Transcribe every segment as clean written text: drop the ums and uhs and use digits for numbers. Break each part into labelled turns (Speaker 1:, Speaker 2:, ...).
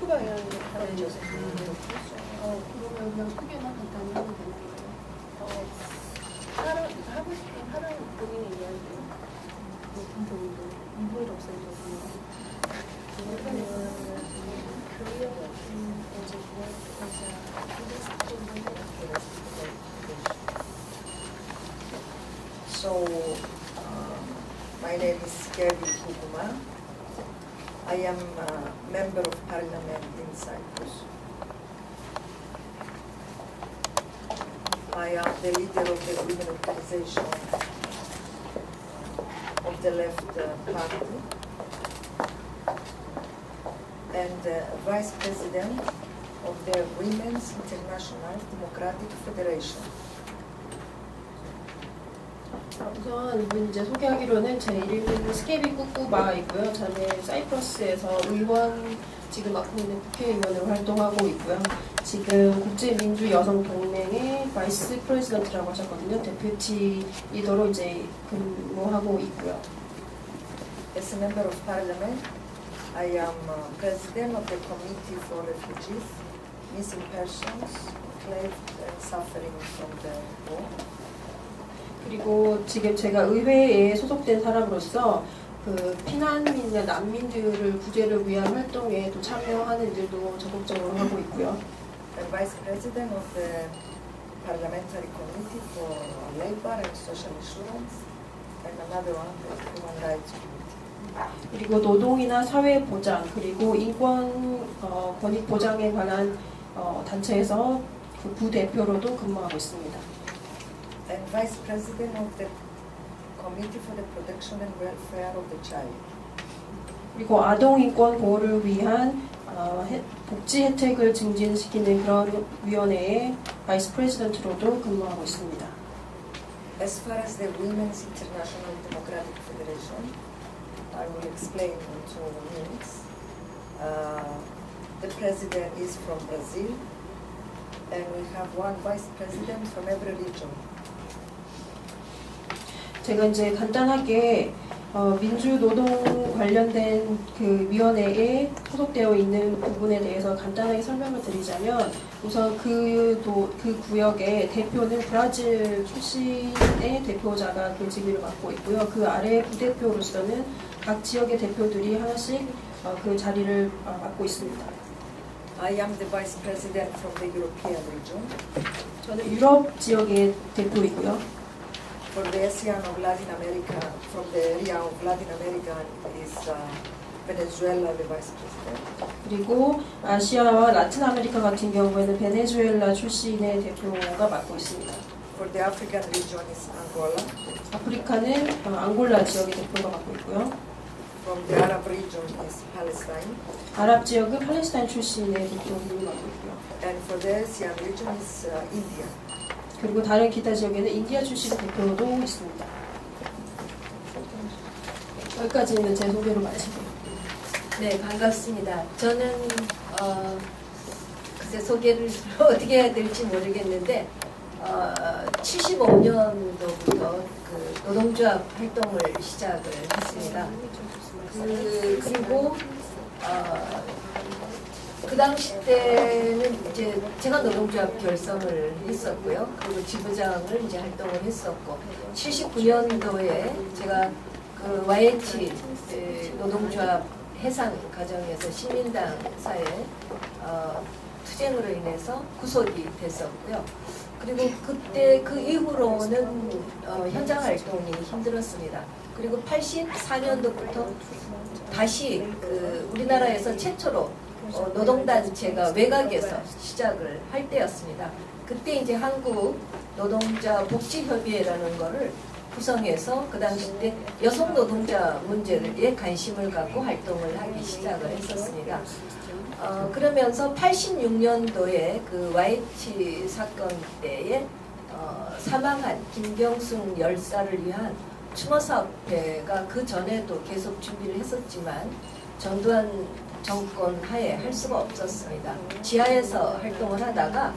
Speaker 1: 북부 방향으로 가라앉죠.
Speaker 2: 그러면 그냥 소개만 간단히 하면 되는 거예요?
Speaker 1: 하고 싶은 사랑 본인의 이야기.
Speaker 2: 높은 부분도 이불 독서적으로
Speaker 3: So, my name is Gerdi Kukuma. I am a member of parliament in Cyprus. I am the leader of the women organization of the left party and vice president of the Women's International Democratic Federation.
Speaker 2: 우선 이제 소개하기로는 제 이름은 스케비 꾸꾸바이고요. 저는 사이프러스에서 의원 지금 맡고 있는 국회의원으로 활동하고 있고요. 지금 국제민주여성동맹의 바이스 프레지던트라고 하셨거든요. 데퓨티 리더로 이제 근무하고 있고요.
Speaker 3: As a member of parliament, I am president of the Committee for Refugees, Missing Persons, Left and Suffering from the War.
Speaker 2: 그리고 지금 제가 의회에 소속된 사람으로서 그 피난민이나 난민들을 구제를 위한 활동에 또 참여하는 일도 적극적으로 하고 있고요.
Speaker 3: I'm vice president of the Parliamentary Committee for Labor and Social Insurance, and another one, the Human Rights Committee.
Speaker 2: 그리고 노동이나 사회 보장 그리고 인권 권익 보장에 관한 단체에서 그 부대표로도 근무하고 있습니다.
Speaker 3: And vice president of the Committee for the Protection and Welfare of the Child.
Speaker 2: 그리고 아동 인권 보호를 위한 복지 혜택을 증진시키는 그런 위원회의 바이스 프레지던트로도 근무하고 있습니다.
Speaker 3: As far as the Women's International Democratic Federation, I will explain in 2 minutes. The president is from Brazil, and we have one vice president from every region.
Speaker 2: 제가 이제 간단하게 민주노동 관련된 그 위원회에 소속되어 있는 부분에 대해서 간단하게 설명을 드리자면 우선 그 구역의 대표는 브라질 출신의 대표자가 그 직위를 맡고 있고요. 그 아래 부대표로서는 각 지역의 대표들이 하나씩 그 자리를 맡고 있습니다.
Speaker 3: I am the vice president from the European region.
Speaker 2: 저는 유럽 지역의 대표이고요.
Speaker 3: For the ASEAN of Latin America, from the area of Latin America is Venezuela, the vice president.
Speaker 2: 그리고 아시아와 라틴 아메리카 같은 경우에는 베네수엘라 출신의 대표가 맡고 있습니다.
Speaker 3: For the African region is Angola.
Speaker 2: 아프리카는 앙골라 지역의 대표가 맡고 있고요.
Speaker 3: From the Arab region is Palestine.
Speaker 2: 아랍 지역은 팔레스타인 출신의 대표를 맡고 있고요.
Speaker 3: And for the ASEAN region is India.
Speaker 2: 그리고 다른 기타 지역에는 인디아 출신의 대표도 있습니다. 여기까지는 제 소개로 마치고요.
Speaker 4: 네, 반갑습니다. 저는 글쎄 소개를 어떻게 해야 될지 모르겠는데 75년도부터 그 노동조합 활동을 시작을 했습니다. 그리고 그 당시 때는 이제 제가 노동조합 결성을 했었고요. 그리고 지부장을 이제 활동을 했었고 79년도에 제가 그 YH 노동조합 해상 과정에서 시민당사에 투쟁으로 인해서 구속이 됐었고요. 그리고 그때 그 이후로는 현장 활동이 힘들었습니다. 그리고 84년도부터 다시 그 우리나라에서 최초로 노동단체가 외곽에서 시작을 할 때였습니다. 그때 이제 한국 노동자 복지협의회라는 거를 구성해서 그 당시 때 여성 노동자 문제에 관심을 갖고 활동을 하기 시작을 했었습니다. 그러면서 86년도에 그 YH 사건 때에 사망한 김경순 열사를 위한 추모사업회가 그 전에도 계속 준비를 했었지만 전두환 정권 하에 할 수가 없었습니다. 지하에서 활동을 하다가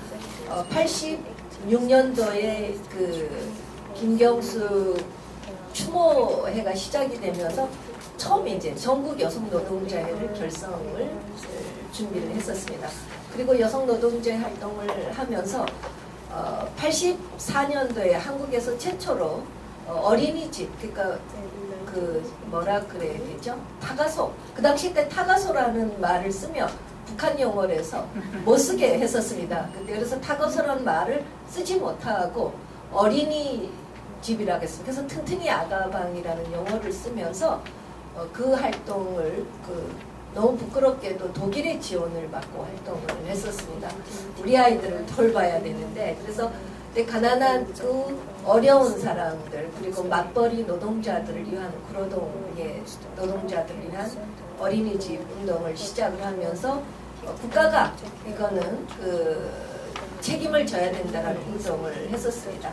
Speaker 4: 86년도에 그 김경수 추모회가 시작이 되면서 처음 이제 전국 여성 노동자회를 결성을 준비를 했었습니다. 그리고 여성 노동자 활동을 하면서 84년도에 한국에서 최초로 어린이집, 그러니까 그 뭐라 그래야 되죠? 타가소. 그 당시 때 타가소라는 말을 쓰면 북한 용어로 해서 못 쓰게 했었습니다. 그래서 타가소라는 말을 쓰지 못하고 어린이집이라고 했습니다. 그래서 튼튼이 아가방이라는 용어를 쓰면서 그 활동을 너무 부끄럽게도 독일의 지원을 받고 활동을 했었습니다. 우리 아이들을 돌봐야 되는데, 그래서 가난한 어려운 사람들, 그리고 맞벌이 노동자들을 위한 구로동의 노동자들을 위한 어린이집 운동을 시작을 하면서 국가가 이거는 책임을 져야 된다는 운동을 했었습니다.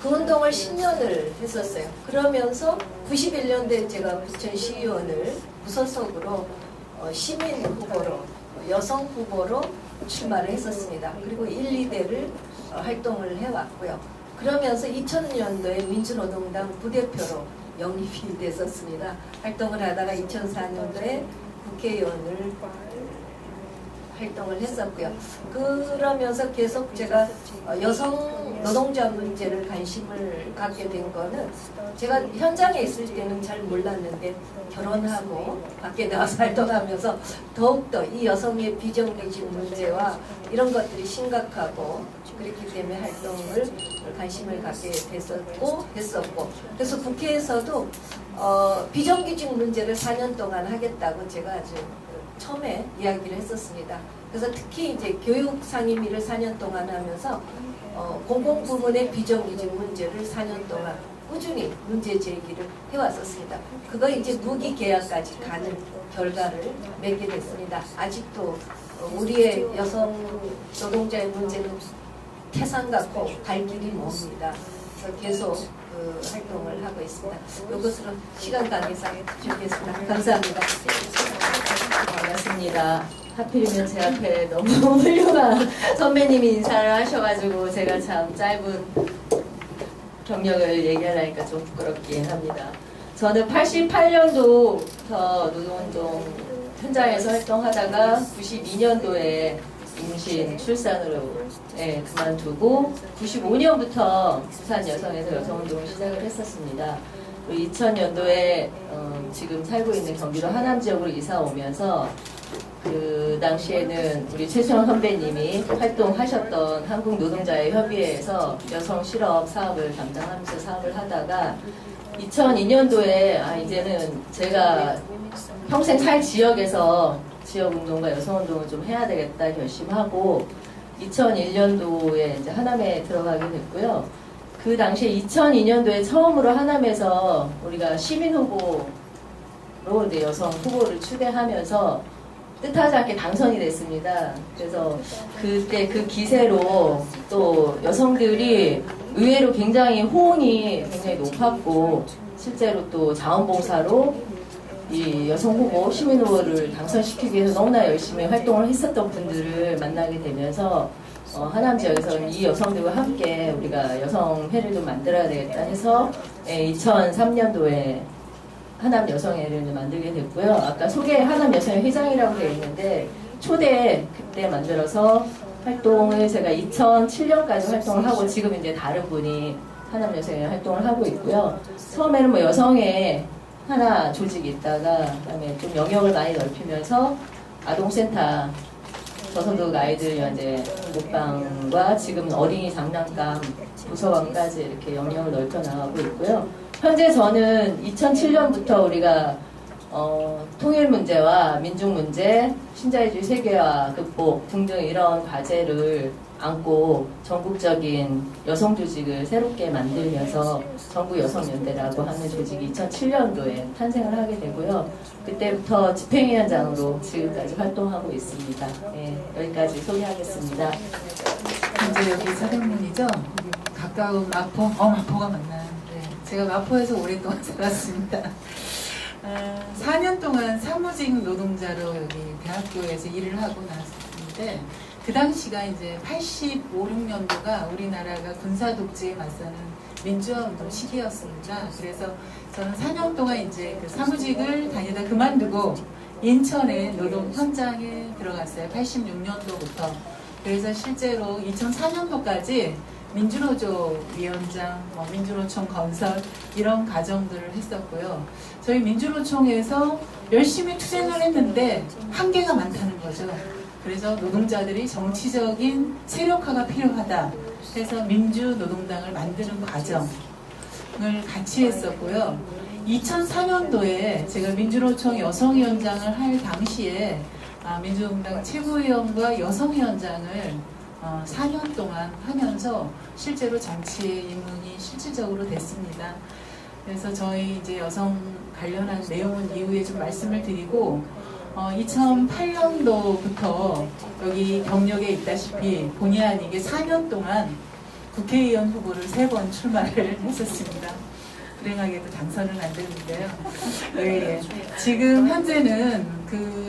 Speaker 4: 그 운동을 10년을 했었어요. 그러면서 91년도에 제가 부천시의원을 무소속으로 시민 후보로, 여성 후보로 출마를 했었습니다. 그리고 1, 2대를 활동을 해왔고요. 그러면서 2000년도에 민주노동당 부대표로 영입이 됐었습니다. 활동을 하다가 2004년도에 국회의원을 활동을 했었고요. 그러면서 계속 제가 여성 노동자 문제를 관심을 갖게 된 거는, 제가 현장에 있을 때는 잘 몰랐는데 결혼하고 밖에 나와서 활동하면서 더욱더 이 여성의 비정규직 문제와 이런 것들이 심각하고, 그렇기 때문에 활동을 관심을 갖게 됐었고 했었고, 그래서 국회에서도 비정규직 문제를 4년 동안 하겠다고 제가 아주 처음에 이야기를 했었습니다. 그래서 특히 이제 교육 상임위를 4년 동안 하면서 공공부문의 비정규직 문제를 4년 동안 꾸준히 문제 제기를 해왔었습니다. 그거 이제 무기계약까지 가는 결과를 맺게 됐습니다. 아직도 우리의 여성 노동자의 문제는 태산 같고 갈 길이 멉니다. 그래서 계속 활동을 하고 있습니다. 이것으로 시간 관계상 준비했습니다. 감사합니다.
Speaker 5: 반갑습니다. 하필이면 제 앞에 너무 훌륭한 선배님이 인사를 하셔가지고 제가 참 짧은 경력을 얘기하려니까 좀 부끄럽긴 합니다. 저는 88년도부터 노동운동 현장에서 활동하다가 92년도에 임신, 출산으로 그만두고 95년부터 부산 여성에서 여성운동을 시작을 했었습니다. 2000년도에 지금 살고 있는 경기도 하남 지역으로 이사 오면서 그 당시에는 우리 최수영 선배님이 활동하셨던 한국노동자의 협의회에서 여성 실업 사업을 담당하면서 사업을 하다가 2002년도에 이제는 제가 평생 살 지역에서 지역운동과 여성운동을 좀 해야 되겠다 결심하고 2001년도에 이제 하남에 들어가게 됐고요. 그 당시에 2002년도에 처음으로 하남에서 우리가 시민 후보로 이제 여성 후보를 추대하면서 뜻하지 않게 당선이 됐습니다. 그래서 그때 그 기세로 또 여성들이 의외로 굉장히 호응이 굉장히 높았고 실제로 또 자원봉사로 이 여성 후보, 시민 후보를 당선시키기 위해서 너무나 열심히 활동을 했었던 분들을 만나게 되면서 하남 지역에서는 이 여성들과 함께 우리가 여성회를 좀 만들어야 되겠다 해서 2003년도에 하남 여성회를 만들게 됐고요. 아까 하남 여성회 회장이라고 되어 있는데 초대 그때 만들어서 활동을 제가 2007년까지 활동을 하고 지금 이제 다른 분이 하남 여성회 활동을 하고 있고요. 처음에는 뭐 여성회 하나 조직이 있다가 그다음에 좀 영역을 많이 넓히면서 아동센터, 저소득 아이들 위한 이제 목방과 지금은 어린이 장난감, 도서관까지 이렇게 영역을 넓혀 나가고 있고요. 현재 저는 2007년부터 우리가 통일 문제와 민중 문제, 신자유주의 세계화 극복 등등 이런 과제를 안고 전국적인 여성 조직을 새롭게 만들면서 전국여성연대라고 하는 조직이 2007년도에 탄생을 하게 되고요. 그때부터 집행위원장으로 지금까지 활동하고 있습니다. 네, 여기까지 소개하겠습니다.
Speaker 6: 이제 여기 사장님이죠? 가까운 마포? 마포가 맞나요? 네, 제가 마포에서 오랫동안 살았습니다. 4년 동안 사무직 노동자로 여기 대학교에서 일을 하고 나왔는데 그 당시가 이제 85, 6년도가 우리나라가 군사 독재에 맞서는 민주화 운동 시기였습니다. 그래서 저는 4년 동안 이제 그 사무직을 다니다 그만두고 인천의 노동 현장에 들어갔어요. 86년도부터. 그래서 실제로 2004년도까지 민주노조 위원장, 민주노총 건설 이런 과정들을 했었고요. 저희 민주노총에서 열심히 투쟁을 했는데 한계가 많다는 거죠. 그래서 노동자들이 정치적인 세력화가 필요하다 해서 민주노동당을 만드는 과정을 같이 했었고요. 2004년도에 제가 민주노총 여성위원장을 할 당시에 민주노동당 최고위원과 여성위원장을 4년 동안 하면서 실제로 정치에 입문이 실질적으로 됐습니다. 그래서 저희 이제 여성 관련한 내용은 이후에 좀 말씀을 드리고 2008년도부터 여기 경력에 있다시피 본의 아니게 4년 동안 국회의원 후보를 3번 출마를 했었습니다. 불행하게도 당선은 안 됐는데요. 네, 지금 현재는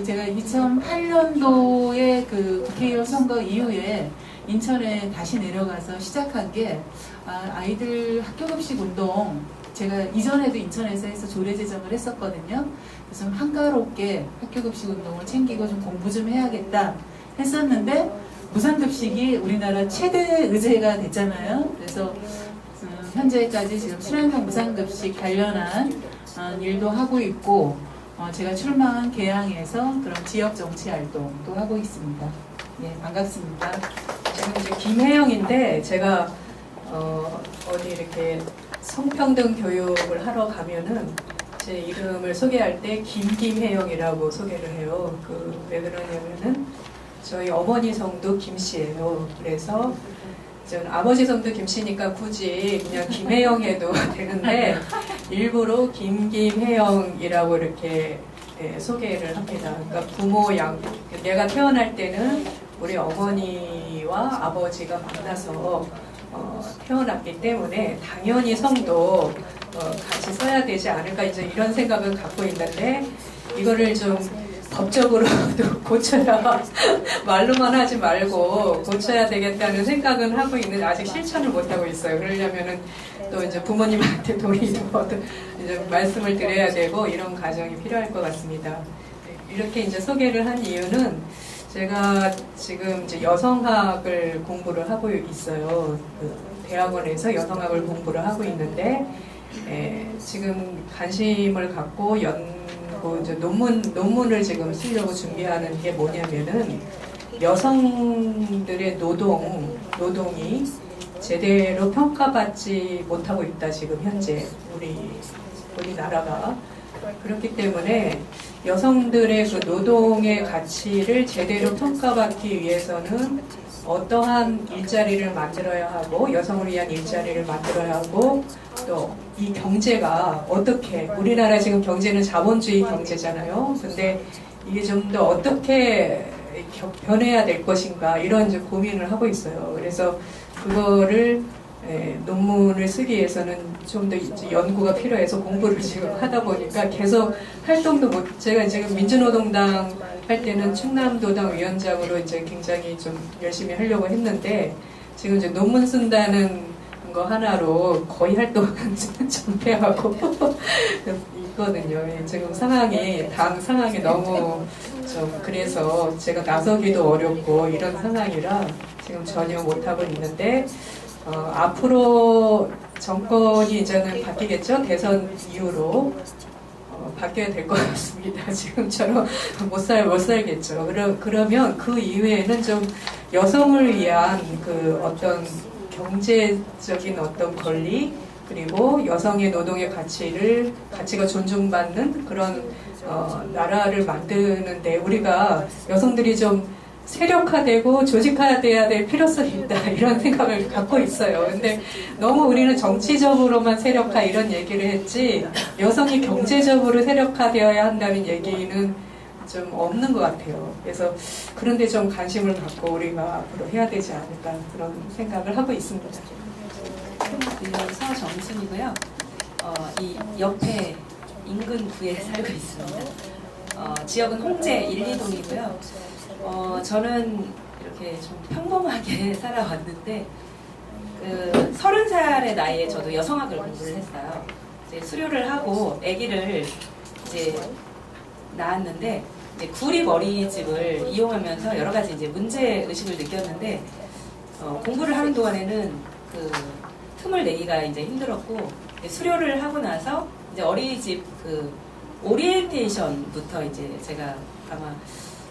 Speaker 6: 제가 2008년도에 그 국회의원 선거 이후에 인천에 다시 내려가서 시작한 게 아이들 학교급식 운동, 제가 이전에도 인천에서 해서 조례제정을 했었거든요. 그래서 좀 한가롭게 학교급식 운동을 챙기고 좀 공부 좀 해야겠다 했었는데 무상급식이 우리나라 최대 의제가 됐잖아요. 그래서 현재까지 지금 친환경 무상급식 관련한 일도 하고 있고 제가 출마한 계양에서 그런 지역 정치 활동도 하고 있습니다. 예, 반갑습니다.
Speaker 2: 저는 이제 김혜영인데 제가 어디 이렇게 성평등 교육을 하러 가면은 제 이름을 소개할 때 김혜영이라고 소개를 해요. 왜 그러냐면은 저희 어머니 성도 김씨예요. 그래서 저는 아버지 성도 김씨니까 굳이 그냥 김혜영 해도 되는데 일부러 김혜영이라고 이렇게 소개를 합니다. 그러니까 부모 내가 태어날 때는 우리 어머니와 아버지가 만나서 태어났기 때문에 당연히 성도 같이 써야 되지 않을까 이제 이런 생각을 갖고 있는데 이거를 좀 법적으로도 고쳐야 말로만 하지 말고 고쳐야 되겠다는 생각은 하고 있는데 아직 실천을 못 하고 있어요. 그러려면은 또 이제 부모님한테 동의도 이제 말씀을 드려야 되고 이런 과정이 필요할 것 같습니다. 이렇게 이제 소개를 한 이유는 제가 지금 이제 여성학을 공부를 하고 있어요. 대학원에서 여성학을 공부를 하고 있는데 지금 관심을 갖고 이제 논문을 지금 쓰려고 준비하는 게 뭐냐면은 여성들의 노동이 제대로 평가받지 못하고 있다 지금 현재 우리나라가. 그렇기 때문에 여성들의 그 노동의 가치를 제대로 평가받기 위해서는 어떠한 일자리를 만들어야 하고 여성을 위한 일자리를 만들어야 하고 또 이 경제가 어떻게 우리나라 지금 경제는 자본주의 경제잖아요. 근데 이게 좀 더 어떻게 변해야 될 것인가 이런 이제 고민을 하고 있어요. 그래서 그거를 논문을 쓰기 위해서는 좀 더 연구가 필요해서 공부를 지금 하다 보니까 계속 활동도 제가 지금 민주노동당 할 때는 충남도당 위원장으로 이제 굉장히 좀 열심히 하려고 했는데 지금 이제 논문 쓴다는 거 하나로 거의 활동을 전폐하고 있거든요. 지금 당 상황이 너무 좀 그래서 제가 나서기도 어렵고 이런 상황이라 지금 전혀 못하고 있는데 앞으로 정권이 이제는 바뀌겠죠? 대선 이후로 바뀌어야 될 것 같습니다. 지금처럼 못 살겠죠. 그러면 그 이후에는 좀 여성을 위한 그 어떤 경제적인 어떤 권리 그리고 여성의 노동의 가치가 존중받는 그런 나라를 만드는데 우리가 여성들이 좀 세력화되고 조직화돼야 될 필요성이 있다 이런 생각을 갖고 있어요. 근데 너무 우리는 정치적으로만 세력화 이런 얘기를 했지 여성이 경제적으로 세력화되어야 한다는 얘기는 좀 없는 것 같아요. 그래서 그런데 좀 관심을 갖고 우리가 앞으로 해야 되지 않을까 그런 생각을 하고 있습니다.
Speaker 7: 서정순이고요. 이 옆에 인근 구에 살고 있습니다. 지역은 홍제 1, 2동이고요. 저는 이렇게 좀 평범하게 살아왔는데 30살의 나이에 저도 여성학을 공부를 했어요. 이제 수료를 하고 아기를 이제 낳았는데 이제 구립 어린이집을 이용하면서 여러 가지 이제 문제 의식을 느꼈는데 공부를 하는 동안에는 그 틈을 내기가 이제 힘들었고 수료를 하고 나서 이제 어린이집 그 오리엔테이션부터 이제 제가 아마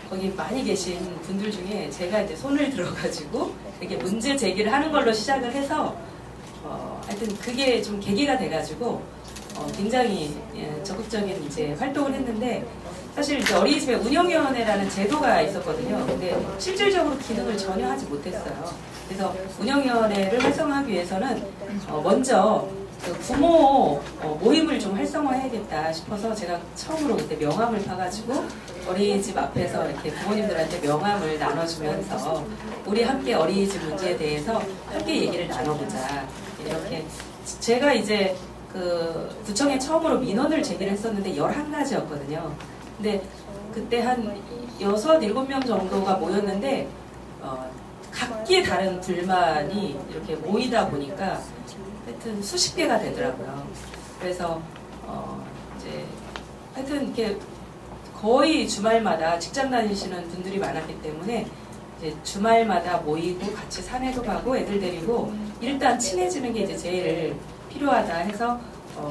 Speaker 7: 거기 많이 계신 분들 중에 제가 이제 손을 들어가지고 이렇게 문제 제기를 하는 걸로 시작을 해서 하여튼 그게 좀 계기가 돼가지고 굉장히 적극적인 이제 활동을 했는데 사실 이제 어린이집에 운영위원회라는 제도가 있었거든요. 근데 실질적으로 기능을 전혀 하지 못했어요. 그래서 운영위원회를 활성화하기 위해서는 먼저 그 부모 모임을 좀 활성화해야겠다 싶어서 제가 처음으로 그때 명함을 파가지고 어린이집 앞에서 이렇게 부모님들한테 명함을 나눠주면서 우리 함께 어린이집 문제에 대해서 함께 얘기를 나눠보자. 이렇게 제가 이제 그 구청에 처음으로 민원을 제기를 했었는데 11가지였거든요. 근데 그때 한 6, 7명 정도가 모였는데 각기 다른 불만이 이렇게 모이다 보니까 하여튼 수십 개가 되더라고요. 그래서 이제 하여튼 이렇게 거의 주말마다 직장 다니시는 분들이 많았기 때문에 이제 주말마다 모이고 같이 산에도 가고 애들 데리고 일단 친해지는 게 이제 제일 필요하다 해서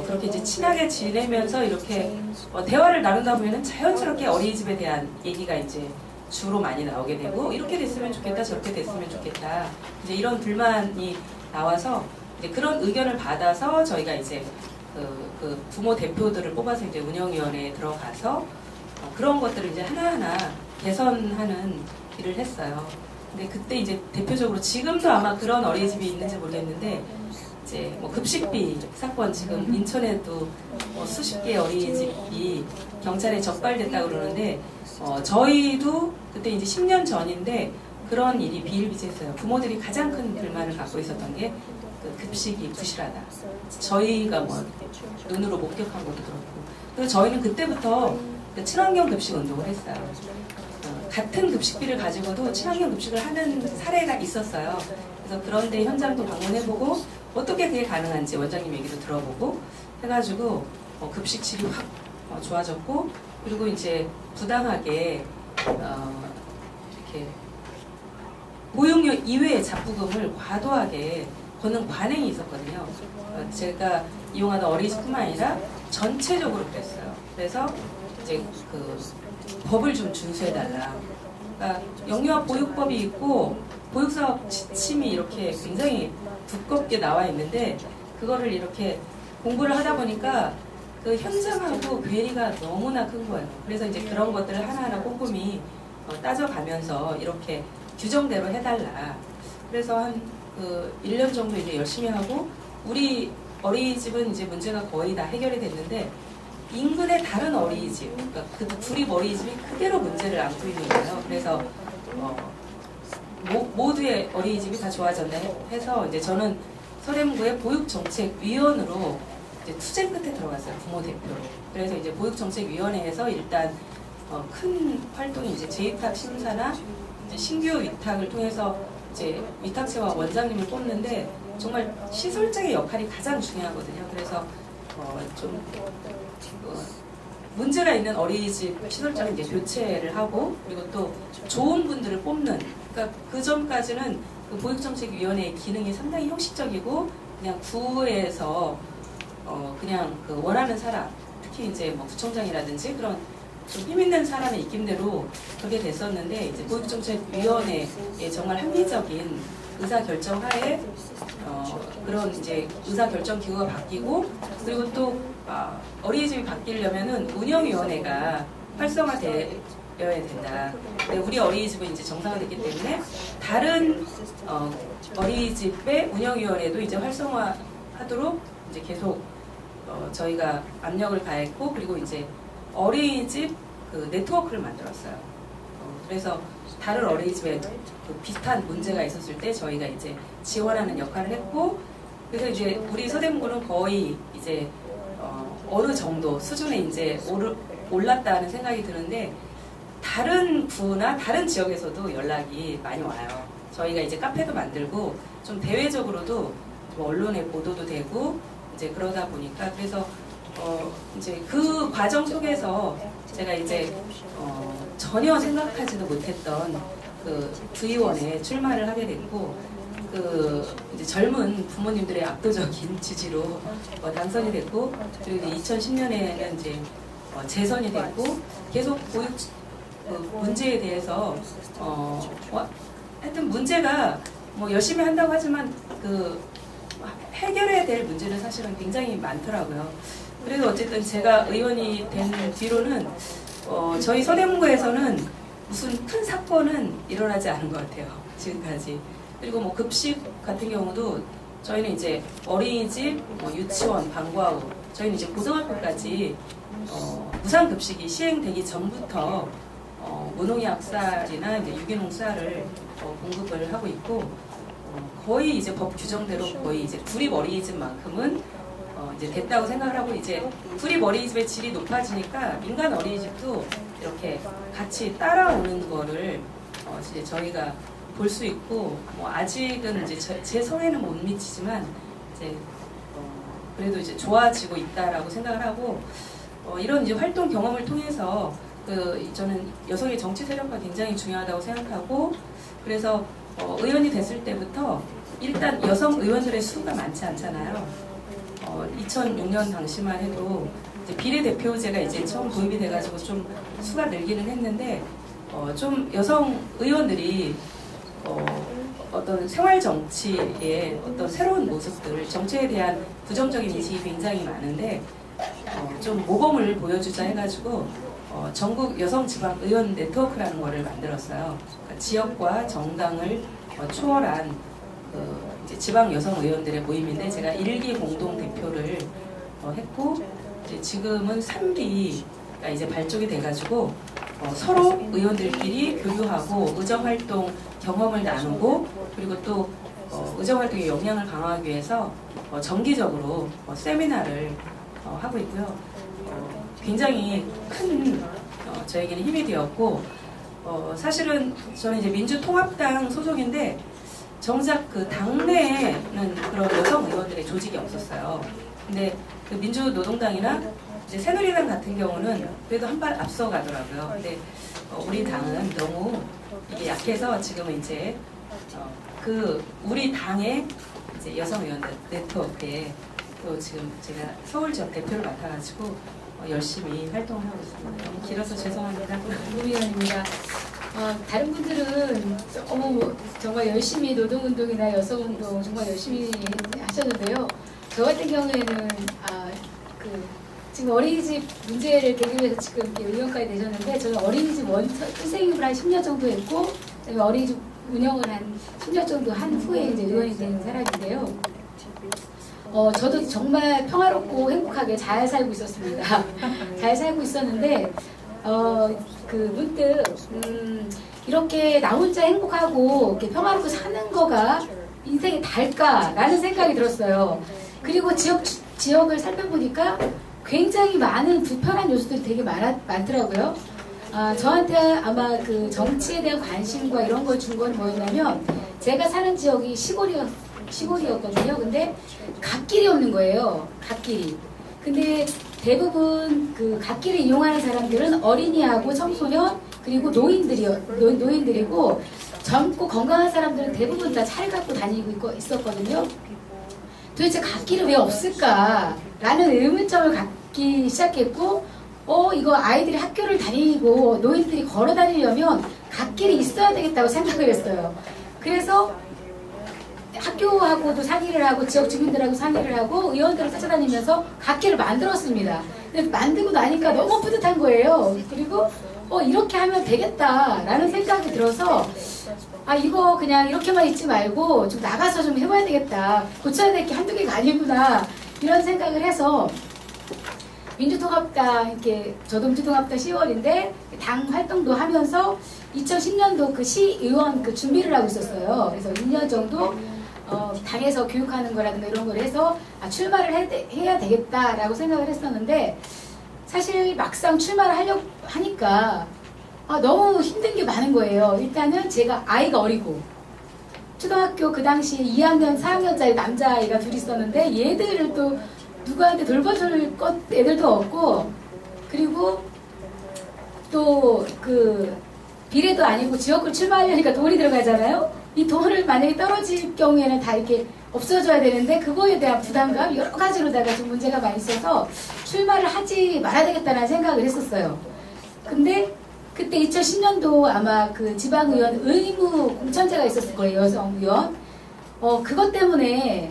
Speaker 7: 그렇게 이제 친하게 지내면서 이렇게 대화를 나누다 보면은 자연스럽게 어린이집에 대한 얘기가 이제 주로 많이 나오게 되고 이렇게 됐으면 좋겠다 저렇게 됐으면 좋겠다 이제 이런 불만이 나와서 이제 그런 의견을 받아서 저희가 이제 그 부모 대표들을 뽑아서 이제 운영위원회에 들어가서 그런 것들을 이제 하나하나 개선하는 일을 했어요. 근데 그때 이제 대표적으로 지금도 아마 그런 어린이집이 있는지 모르겠는데 이제 뭐 급식비 사건 지금 인천에도 수십 개의 어린이집이 경찰에 적발됐다고 그러는데 저희도 그때 이제 10년 전인데 그런 일이 비일비재했어요. 부모들이 가장 큰 불만을 갖고 있었던 게 그 급식이 부실하다. 저희가 뭐 눈으로 목격한 것도 그렇고. 그래서 저희는 그때부터 그 친환경 급식 운동을 했어요. 같은 급식비를 가지고도 친환경 급식을 하는 사례가 있었어요. 그래서 그런데 현장도 방문해보고 어떻게 그게 가능한지 원장님 얘기도 들어보고 해가지고 급식질이 확 좋아졌고 그리고 이제 부당하게 이렇게 보육료 이외의 잡부금을 과도하게 거는 관행이 있었거든요. 제가 이용하던 어린이집뿐만 아니라 전체적으로 그랬어요. 그래서 이제 그 법을 좀 준수해달라. 그러니까 영유아 보육법이 있고 보육사업 지침이 이렇게 굉장히 두껍게 나와 있는데 그거를 이렇게 공부를 하다 보니까 그 현장하고 괴리가 너무나 큰 거예요. 그래서 이제 그런 것들을 하나하나 꼼꼼히 따져가면서 이렇게 규정대로 해달라. 그래서 한 1년 정도 이제 열심히 하고 우리 어린이집은 이제 문제가 거의 다 해결이 됐는데 인근의 다른 어린이집, 그러니까 그 구립 어린이집이 그대로 문제를 안고 있는 거예요. 그래서 모두의 어린이집이 다 좋아졌나 해서 이제 저는 서대문구의 보육정책위원으로 이제 투쟁 끝에 들어갔어요. 부모 대표로. 그래서 이제 보육정책위원회에서 일단 큰 활동이 이제 재위탁 심사나 이제 신규 위탁을 통해서 이제 위탁체와 원장님을 뽑는데 정말 시설장의 역할이 가장 중요하거든요. 그래서 좀 문제가 있는 어린이집 시설장을 이제 교체를 하고 그리고 또 좋은 분들을 뽑는 그러니까 그 전까지는 그 보육정책위원회의 기능이 상당히 형식적이고 그냥 구에서 그냥 그 원하는 사람 특히 이제 뭐 구청장이라든지 그런 좀 힘있는 사람의 입김대로 그렇게 됐었는데 이제 보육정책위원회의 정말 합리적인 의사결정하에 그런 이제 의사결정 기구가 바뀌고 그리고 또 어린이집이 바뀌려면은 운영위원회가 활성화되어야 된다. 근데 우리 어린이집은 이제 정상화됐기 때문에 다른 어린이집의 운영위원회도 이제 활성화하도록 이제 계속 저희가 압력을 가했고 그리고 이제 어린이집 그 네트워크를 만들었어요. 그래서 다른 어린이집에 그 비슷한 문제가 있었을 때 저희가 이제 지원하는 역할을 했고 그래서 이제 우리 서대문구는 거의 이제 어느 정도 수준에 이제 올랐다는 생각이 드는데 다른 구나 다른 지역에서도 연락이 많이 와요. 저희가 이제 카페도 만들고 좀 대외적으로도 좀 언론에 보도도 되고 이제 그러다 보니까 그래서 이제 그 과정 속에서 제가 이제 전혀 생각하지도 못했던 그 구의원에 출마를 하게 됐고 그 이제 젊은 부모님들의 압도적인 지지로 당선이 됐고 그리고 이제 2010년에는 이제 재선이 됐고 계속 보육 문제에 대해서 하여튼 문제가 뭐 열심히 한다고 하지만 그 해결해야 될 문제는 사실은 굉장히 많더라고요. 그래서 어쨌든 제가 의원이 된 뒤로는 저희 서대문구에서는 무슨 큰 사건은 일어나지 않은 것 같아요. 지금까지. 그리고 뭐 급식 같은 경우도 저희는 이제 어린이집, 유치원, 방과후, 저희는 이제 고등학교까지 무상급식이 시행되기 전부터 무농약 쌀이나 이제 유기농 쌀을 공급을 하고 있고 거의 이제 법 규정대로 거의 이제 구립 어린이집만큼은 이제 됐다고 생각을 하고 이제 구립 어린이집의 질이 높아지니까 민간 어린이집도 이렇게 같이 따라오는 거를 이제 저희가 볼 수 있고 뭐 아직은 이제 제 성에는 못 미치지만 이제 그래도 이제 좋아지고 있다라고 생각을 하고 이런 이제 활동 경험을 통해서 저는 여성의 정치 세력화 굉장히 중요하다고 생각하고 그래서 의원이 됐을 때부터 일단 여성 의원들의 수가 많지 않잖아요. 2006년 당시만 해도 이제 비례대표제가 이제 처음 도입이 돼가지고 좀 수가 늘기는 했는데 좀 여성 의원들이 어떤 생활 정치의 어떤 새로운 모습들, 정치에 대한 부정적인 인식이 굉장히 많은데 좀 모범을 보여주자 해가지고 전국 여성 지방 의원 네트워크라는 거를 만들었어요. 그러니까 지역과 정당을 초월한 이제 지방 여성 의원들의 모임인데 제가 1기 공동 대표를 했고 이제 지금은 3기가 이제 발족이 돼가지고 서로 의원들끼리 교류하고 의정활동 경험을 나누고 그리고 또 의정활동의 역량을 강화하기 위해서 정기적으로 세미나를 하고 있고요. 굉장히 큰 저에게는 힘이 되었고 사실은 저는 이제 민주통합당 소속인데 정작 그 당내에는 그런 여성 의원들의 조직이 없었어요. 근데 그 민주노동당이나 이제 새누리당 같은 경우는 그래도 한 발 앞서 가더라고요. 근데 우리 당은 너무 이게 약해서 지금은 이제 그 우리 당의 이제 여성 의원들 네트워크에 또 지금 제가 서울 지역 대표를 맡아가지고 열심히 활동하고 있습니다. 너무 길어서 죄송합니다.
Speaker 8: 노미연입니다. 다른 분들은 정말 열심히 노동운동이나 여성운동 정말 열심히 하셨는데요. 저 같은 경우에는 지금 어린이집 문제를 계기 위해서 지금 의원까지 되셨는데 저는 어린이집 선생님을 한 10년 정도 했고 어린이집 운영을 한 10년 정도 한 후에 이제 의원이 된 사람인데요. 저도 정말 평화롭고 행복하게 잘 살고 있었습니다. 잘 살고 있었는데 문득 이렇게 나 혼자 행복하고 이렇게 평화롭고 사는 거가 인생의 달까라는 생각이 들었어요. 그리고 지역을 살펴보니까 굉장히 많은 불편한 요소들이 되게 많더라고요. 저한테 아마 그 정치에 대한 관심과 이런 걸 준 건 뭐였냐면 제가 사는 지역이 시골이었거든요. 근데 갓길이 없는 거예요. 갓길이. 근데 대부분 그 갓길을 이용하는 사람들은 어린이하고 청소년 그리고 노인들이고 젊고 건강한 사람들은 대부분 다 차를 갖고 다니고 있었거든요. 도대체 갓길은 왜 없을까라는 의문점을 갖기 시작했고 이거 아이들이 학교를 다니고 노인들이 걸어 다니려면 갓길이 있어야 되겠다고 생각을 했어요. 그래서 학교하고도 상의를 하고 지역 주민들하고 상의를 하고 의원들을 찾아다니면서 갓길을 만들었습니다. 근데 만들고 나니까 너무 뿌듯한 거예요. 그리고 이렇게 하면 되겠다라는 생각이 들어서 이거 그냥 이렇게만 있지 말고 좀 나가서 좀 해봐야 되겠다. 고쳐야 될 게 한두 개가 아니구나. 이런 생각을 해서 민주통합당 저도 민주통합당 10월인데 당 활동도 하면서 2010년도 그 시의원 준비를 하고 있었어요. 그래서 2년 정도 당에서 교육하는 거라든가 이런 걸 해서 출마를 해야 되겠다라고 생각을 했었는데 사실 막상 출마를 하려고 하니까 너무 힘든 게 많은 거예요. 일단은 제가 아이가 어리고 초등학교 그 당시에 2학년, 4학년짜리 남자아이가 둘이 있었는데 얘들을 또 누구한테 돌봐줄 것 애들도 없고 그리고 또 그 비례도 아니고 지역구를 출마하려니까 돈이 들어가잖아요. 이 돈을 만약에 떨어질 경우에는 다 이렇게 없어져야 되는데 그거에 대한 부담감 여러 가지로다가 좀 문제가 많이 있어서 출마를 하지 말아야 되겠다는 생각을 했었어요. 근데 그때 2010년도 아마 그 지방의원 의무 공천제가 있었을 거예요. 여성 의원. 그것 때문에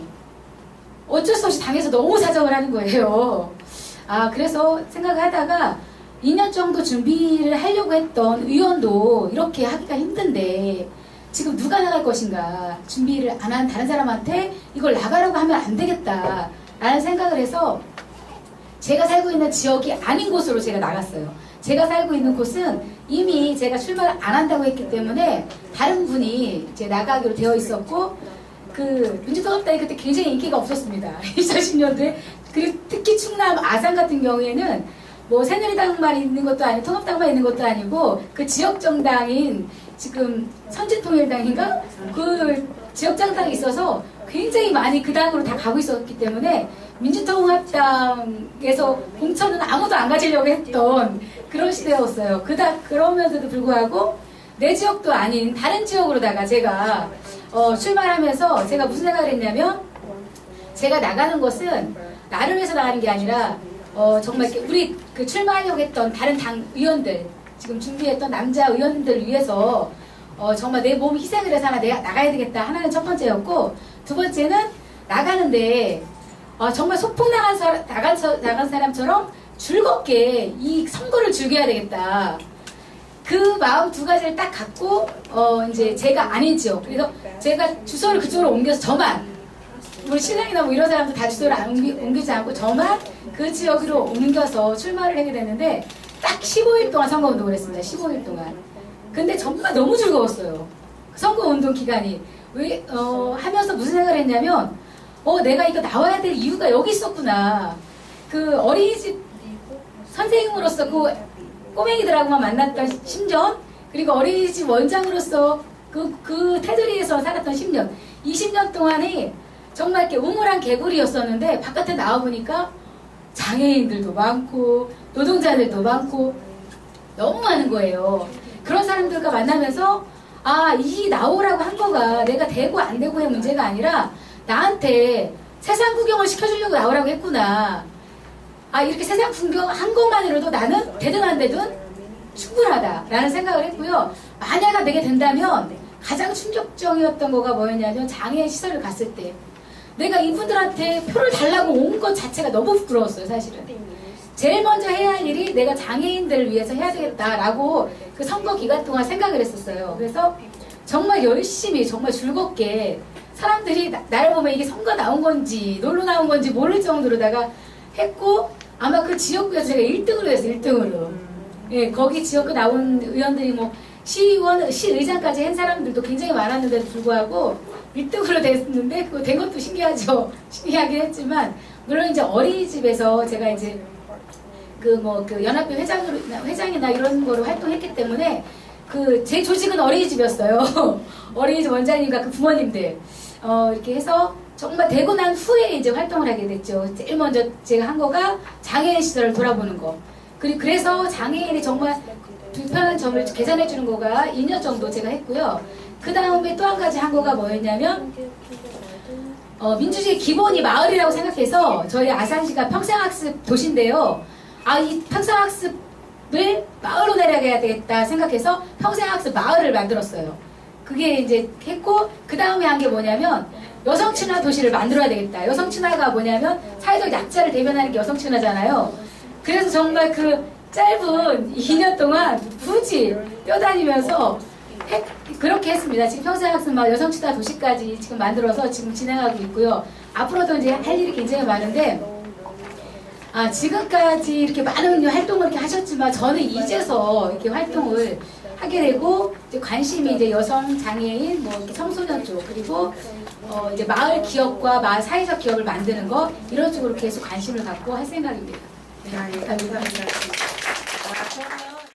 Speaker 8: 어쩔 수 없이 당에서 너무 사정을 하는 거예요. 그래서 생각을 하다가 2년 정도 준비를 하려고 했던 의원도 이렇게 하기가 힘든데 지금 누가 나갈 것인가 준비를 안 한 다른 사람한테 이걸 나가라고 하면 안 되겠다 라는 생각을 해서 제가 살고 있는 지역이 아닌 곳으로 제가 나갔어요. 제가 살고 있는 곳은 이미 제가 출마를 안 한다고 했기 때문에 다른 분이 이제 나가기로 되어 있었고 그 민주통합당이 그때 굉장히 인기가 없었습니다. 2010년도에. 그리고 특히 충남 아산 같은 경우에는 뭐 새누리당만 있는 것도 아니고 통합당만 있는 것도 아니고 그 지역 정당인 지금 선진통일당인가? 그 지역 정당이 있어서 굉장히 많이 그 당으로 다 가고 있었기 때문에 민주통합당에서 공천은 아무도 안 가지려고 했던 그런 시대였어요. 그러면서도 불구하고 내 지역도 아닌 다른 지역으로다가 제가 출마를 하면서 제가 무슨 생각을 했냐면 제가 나가는 것은 나를 위해서 나가는 게 아니라 정말 우리 그 출마하려고 했던 다른 당 의원들 지금 준비했던 남자 의원들을 위해서 정말 내 몸 희생을 해서 내가 나가야 되겠다 하나는 첫 번째였고 두 번째는 나가는데 정말 소풍 나간 사람처럼 즐겁게 이 선거를 즐겨야 되겠다. 그 마음 두 가지를 딱 갖고 이제 제가 아닌 지역 그래서 제가 주소를 그쪽으로 옮겨서 저만 우리 신랑이나 뭐 이런 사람들 다 주소를 옮기지 않고 저만 그 지역으로 옮겨서 출마를 하게 됐는데 딱 15일 동안 선거운동을 했습니다. 15일 동안. 근데 정말 너무 즐거웠어요. 선거운동 기간이. 하면서 무슨 생각을 했냐면 내가 이거 나와야 될 이유가 여기 있었구나. 그 어린이집 선생님으로서 그 꼬맹이들하고만 만났던 10년 그리고 어린이집 원장으로서 그 테두리에서 살았던 10년 20년 동안이 정말 이렇게 우물한 개구리였었는데 바깥에 나와보니까 장애인들도 많고 노동자들도 많고 너무 많은 거예요. 그런 사람들과 만나면서 이 나오라고 한 거가 내가 되고 안 되고의 문제가 아니라 나한테 세상 구경을 시켜주려고 나오라고 했구나. 이렇게 세상 구경 한 것만으로도 나는 되든 안 되든 충분하다라는 생각을 했고요. 만약 내게 된다면 가장 충격적이었던 거가 뭐였냐면 장애인 시설을 갔을 때 내가 이분들한테 표를 달라고 온 것 자체가 너무 부끄러웠어요. 사실은 제일 먼저 해야 할 일이 내가 장애인들을 위해서 해야 되겠다라고 그 선거 기간 동안 생각을 했었어요. 그래서 정말 열심히 정말 즐겁게 사람들이 나를 보면 이게 선거 나온 건지 놀러 나온 건지 모를 정도로다가 했고 아마 그 지역구에서 제가 1등으로 했어요. 1등으로. 예, 거기 지역구 나온 의원들이 뭐 시의원, 시의장까지 한 사람들도 굉장히 많았는데도 불구하고 1등으로 됐는데 그거 된 것도 신기하죠. 신기하긴 했지만 물론 이제 어린이집에서 제가 이제 그 연합회 회장이나 이런 거로 활동했기 때문에 제 조직은 어린이집이었어요. 어린이집 원장님과 그 부모님들 이렇게 해서 정말 되고 난 후에 이제 활동을 하게 됐죠. 제일 먼저 제가 한 거가 장애인 시설을 돌아보는 거. 그래서 장애인이 정말 불편한 점을 개선해 주는 거가 2년 정도 제가 했고요. 그 다음에 또 한 가지 한 거가 뭐였냐면 민주주의 기본이 마을이라고 생각해서 저희 아산시가 평생학습 도시인데요. 이 평생학습을 마을로 내려가야 되겠다 생각해서 평생학습 마을을 만들었어요. 그게 이제 했고 그 다음에 한 게 뭐냐면 여성친화 도시를 만들어야 되겠다. 여성친화가 뭐냐면 사회적 약자를 대변하는 게 여성친화잖아요. 그래서 정말 그 짧은 2년 동안 굳이 뛰어다니면서 그렇게 했습니다. 지금 평생학습 여성친화 도시까지 지금 만들어서 지금 진행하고 있고요. 앞으로도 이제 할 일이 굉장히 많은데 지금까지 이렇게 많은 활동을 이렇게 하셨지만 저는 이제서 이렇게 활동을 하게 되고 이제 관심이 이제 여성 장애인 이렇게 청소년 쪽 그리고 이제 마을 기업과 마을 사회적 기업을 만드는 거 이런 쪽으로 계속 관심을 갖고 할 생각입니다. 네, 감사합니다.